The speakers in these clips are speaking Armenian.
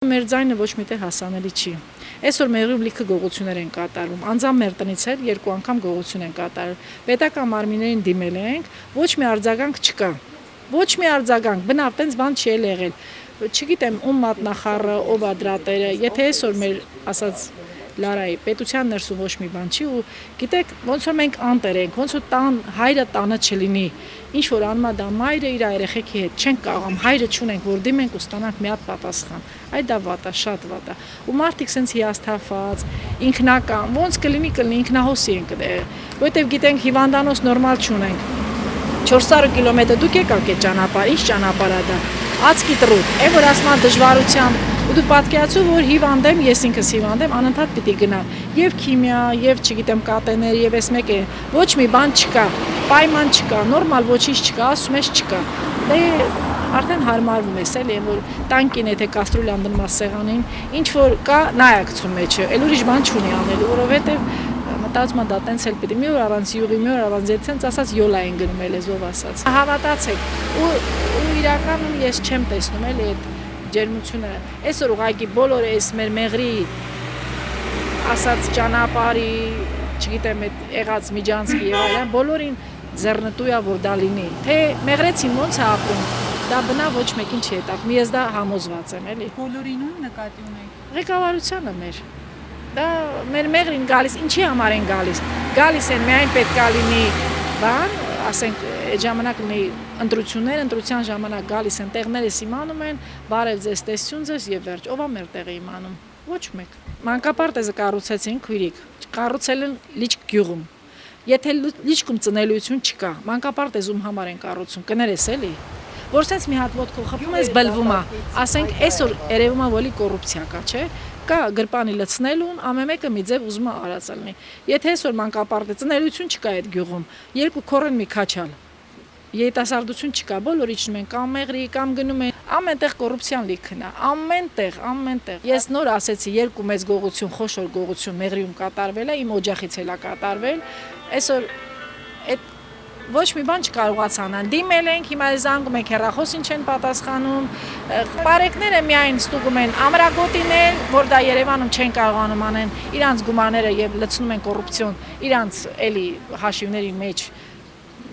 Մեր ձայնը ոչ միտեղ հասանելի չի։ Այսօր մեղրում լիքը գողություններ են կատարում։ Անձամբ մեր տնից էլ 2 անգամ գողություն են կատարել։ Պետական մարմիններին դիմել ենք, ոչ մի արձագանք չկա։ Ոչ մի արձագանք, բնավ տենց բան չի եղել։ Չգիտեմ, ում մատնախառը, ով ա դրա տերը, եթե այսօր մեր ասած Լարայի պետության ներսում ոչ մի բան չի ու գիտեք, ոնց որ մենք անտեր ենք, ոնց որ տան հայրը տանը չլինի։ Ինչ որ անում է դա մայրը իր երեխեքի հետ չենք կարող, հայրը չունենք, որ դիմենք ու ստանանք մի հատ պատասխան։ Այդ դա վատ է, շատ վատ է։ Ու մարդիկ sense հիասթափված, ինքնական, ոնց կլինի, ինքնահոսի ենք դե, որովհետև գիտենք հիվանդանոց նորմալ չունենք։ 400 կիլոմետր դուք եկաք այդ ճանապարհ, ինչ ճանապարհ է դա։ Ածկի տրուկ, այն որ ասում են դժվարությամբ, ու դու պատկերացու, որ հիվանդ եմ, ես ինքս հիվանդ եմ, անընդհատ պիտի գնամ։ Եվ քիմիա, եւ չգիտեմ կատեներ, եւ էս մեկը, ոչ մի բան չկա, պայման չկա, նորմալ ոչինչ չկա, ասում ես չկա։ Դե արդեն հարմարվում ես էլի, որ տանկին եթե կաստրուլյան դնում ես սեղանին, ինչ որ կա, նայակցում մեջը, էլ ուրիշ բան չունի անելու, որովհետեւ մտածում եմ դա տենց էլ պիտի մի օր առանց յուղի, մի օր առանց ձեթենց ասած յոլա են գնում ելեզով ասած։ Հավատացեք, ու իրականում ես չեմ տեսնում էլի այդ ջերմությունը։ Այսօր ուղղակի բոլորը այս մեր մեղրի ասած ճանապարհի, չգիտեմ, այդ եղած միջանցքի եւ այլն, բոլորին ձեռնտու է որ դա լինի։ Թե մեղրեցին ոնց է ապրում, դա բնավ ոչ մեկին չի հետաքրքրում, ես դա համոզված եմ էլի։ Բոլորին ուն նկատի ունեք։ Ղեկավարությանը մեր դա մեր մեղրին գալիս, ինչի համար են գալիս։ Գալիս են միայն պետք է լինի բան, ասենք այդ ժամանակ ունի ընտրություններ, ընտրության ժամանակ գալիս են տեղներս իմանում են, բարել ձեզ տեսություն ձեզ եւ վերջ։ Ով է մեր տեղը իմանում։ Ոչ մեկ։ Մանկապարտեզը կառուցեցին քույրիկ, կառուցել են լիճ գյուղում։ Եթե լիճքում ծնելիություն չկա, մանկապարտեզում համար են կառուցում, կներես էլի։ Որ sense մի հատ ոտքով խփում ես բլվում է, ասենք այսօր երևում է որ կոռուպցիա կա, չէ՞։ Կա գրպանի լցնելուն, ամեն մեկը մի ձև ուզում է արած լինի։ Եթե այսօր մանկապարտեզ ծնելիություն չկա այդ գյուղում, երկու քորեն մի քաչալ։ Երիտասարդություն չկա, բոլորը իջնում են կամ մեղրի, կամ գնում են, ամենտեղ կոռուպցիան լիքն է, ամենտեղ։ Ես նոր ասեցի երկու մեծ գողություն, խոշոր գողություն մեղրիում կատարվել է, իմ օջախից էլ է կատարվել։ Այսօր այդ ոչ մի բան չկարողացան ան դիմել ենք, հիմա զանգում ենք հեռախոսին չեն պատասխանում, բարեկները միայն ստուգում են ամրագոտիներ, որ դա Երևանում չեն կարողանում անեն, իրանց գումարները եւ լցնում են կոռուպցիոն, իրանց էլի հաշիվների մեջ,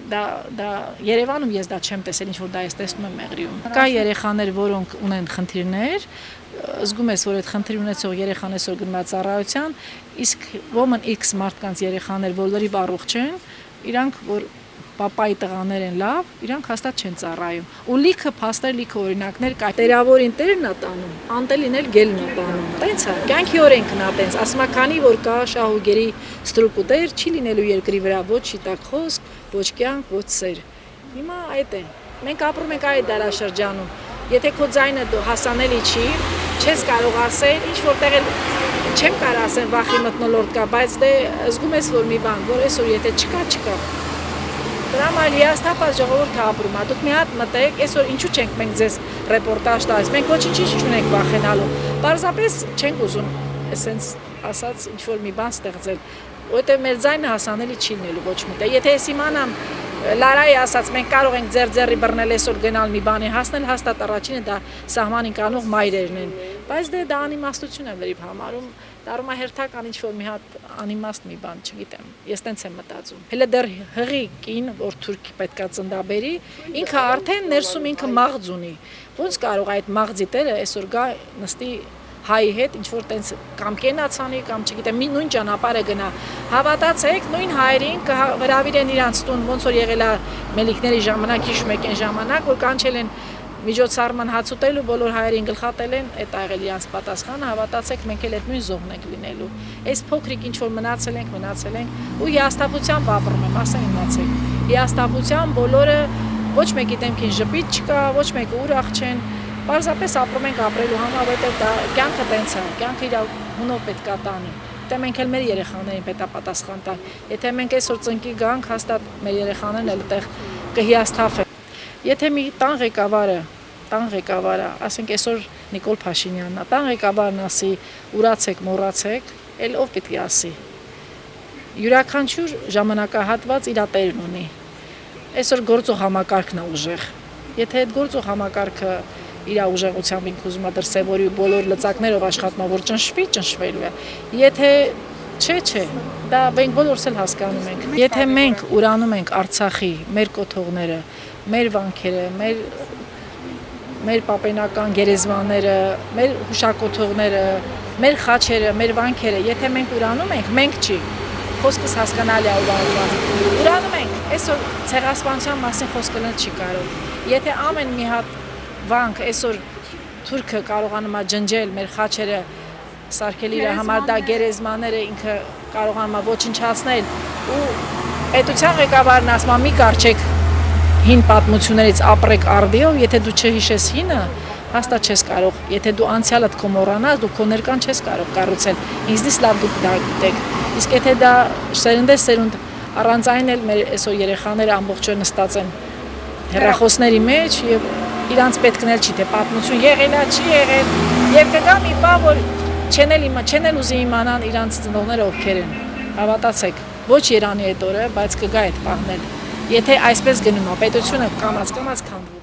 դա Երևանում ես դա չեմ տեսել, ինչ որ դա ես տեսնում եմ Մեղրիում։ Կա երեխաներ, որոնք ունեն խնդիրներ, զգում ես, որ այդ խնդիր ունեցող երեխան այսօր գնում է ծառայության, իսկ ոմն X մարդկանց երեխաներ, որ լրիվ առողջ են, իրանք որ պապայի տղաներ են լավ, իրանք հաստատ չեն ծառայում։ Ու լիքը փաստեր, լիքը օրինակներ կա։ Տերավորին տերն է տանում, անտելին էլ գելն է տանում։ Տենց է, կյանքի օրենքն է տենց, ասում է քանի որ կա շահուգերի ստրուկուտեր, չի լինելու երկրի վրա ոչ շիտակ խոսք, ոչ կյանք, ոչ սեր։ Հիմա այդ է։ Մենք ապրում ենք այդ դարաշրջանում։ Եթե քո ձայնը հասանելի չի, չես կարող ասել, ինչ որտեղ էլ չեմ կարող ասել վախի մթնոլորտ կա, բայց դե զգում ես որ մի բան, որ այսօր եթե չկա Դրա համար հիասթափված ժողովուրդը ապրում է։ Դուք մի հատ մտեք, այսօր ինչու չենք մենք ձեզ ռեպորտաժ տալիս։ Մենք ոչինչ չունենք վախենալու։ Պարզապես չենք ուզում, այսպես ասած, ինչ որ մի բան ստեղծել, որովհետև մեր ձայնը հասանելի չի լինելու ոչ միտեղ։ Եթե ես իմանամ Լարայի ասած մենք կարող ենք ձեր բռնել այսօր գնալ մի բանի հասնել, հաստատ առաջինը դա սահմանին կանող մայրերն են։ Բայց դե դա անիմաստություն եմ լրիվ համարում, դառնում է հերթական ինչ որ մի հատ անիմաստ մի բան, չգիտեմ։ Ես տենց եմ մտածում։ Հələ դեռ հղի կին, որ թուրքի պետքա ծնդաբերի, ինքը արդեն ներսում ինքը մաղձ ունի։ Ոնց կարող այդ մաղձի տերը այսօր գա նստի հայի հետ ինչ որ տենց կամ կենացանի կամ չգիտեմ նույն ճանապարհը գնա հավատացեք նույն հայրին կհրավիրեն իրանց տուն ոնց որ եղել է մելիքների ժամանակ հիշում եք այն ժամանակ որ կանչել են միջոցառման հաց ուտելու բոլոր հայերին գլխատել են այդ ա եղել իրանց պատասխանը հավատացեք մենք էլ այդ նույն զոհն ենք լինելու այս փոքրիկ ինչ որ մնացել ենք ու հիասթափությամբ ապրում եմ ասեն իմացեք հիասթափությամբ բոլորը ոչ մեկի դեմքին ժպիտ չկա ոչ մեկը ուրախ չեն Պարզապես ապրում ենք ապրելու համար, որովհետև դա կյանքը տենց է, կյանքը իր հունով պետք է տանի։ Եթե մենք էլ մեր երեխաներին պետք է պատասխան տանք։ Եթե մենք այսօր ծնկի գանք, հաստատ մեր երեխաներն էլ այդտեղ կհիասթափեն։ Եթե մի տան ղեկավարը, ասենք այսօր Նիկոլ Փաշինյանն է, տան ղեկավարն ասի, ուրացեք, մոռացեք, էլ ով պետք է ասի։ Յուրաքանչյուր ժամանակահատված իր տերն ունի։ Այսօր գործող համակարգն է ուժեղ։ Եթե այդ գործող համակարգը իր ուժեղությամբ ինքը ուզում է դրսևորի բոլոր լծակներով աշխատում որ ճնշվելու է եթե չէ դա մենք բոլորս էլ հասկանում ենք եթե մենք ուրանում ենք Արցախի մեր կոթողները մեր վանքերը մեր պապենական գերեզմաները մեր հուշակոթողները մեր խաչերը մեր վանքերը եթե մենք ուրանում ենք մենք չի խոսքս հասկանալի է ուրանում ենք այսօր ցեղասպանության մասին խոսքը չի կարող եթե ամեն մի հատ վանք այսօր թուրքը կարողանում է ջնջել մեր խաչերը սարքել իր համար դա գերեզմանները ինքը կարողանում է ոչնչացնել ու պետության ղեկավարն ասում է մի կարճեք հին պատմություններից ապրեք արդիով եթե դու չհիշես հինը հաստատ չես կարող եթե դու անցյալդ քո մոռանաս դու քո ներկան չես կարող կառուցել ինձնից լավ դուք դա գիտեք իսկ եթե դա սերունդ առանց այն էլ մեր այսօր երեխաները ամբողջը նստած են հեռախոսների մեջ եւ իրանց պետքն էլ չի թե պատմություն եղել է չի եղել եւ կգա մի բան որ չեն ուզի իմանան իրանց ծնողները ովքեր են հավատացեք ոչ Երանի այդ օրը բայց կգա այդ պահն էլ եթե այսպես գնում է պետությունը կամած քանդվում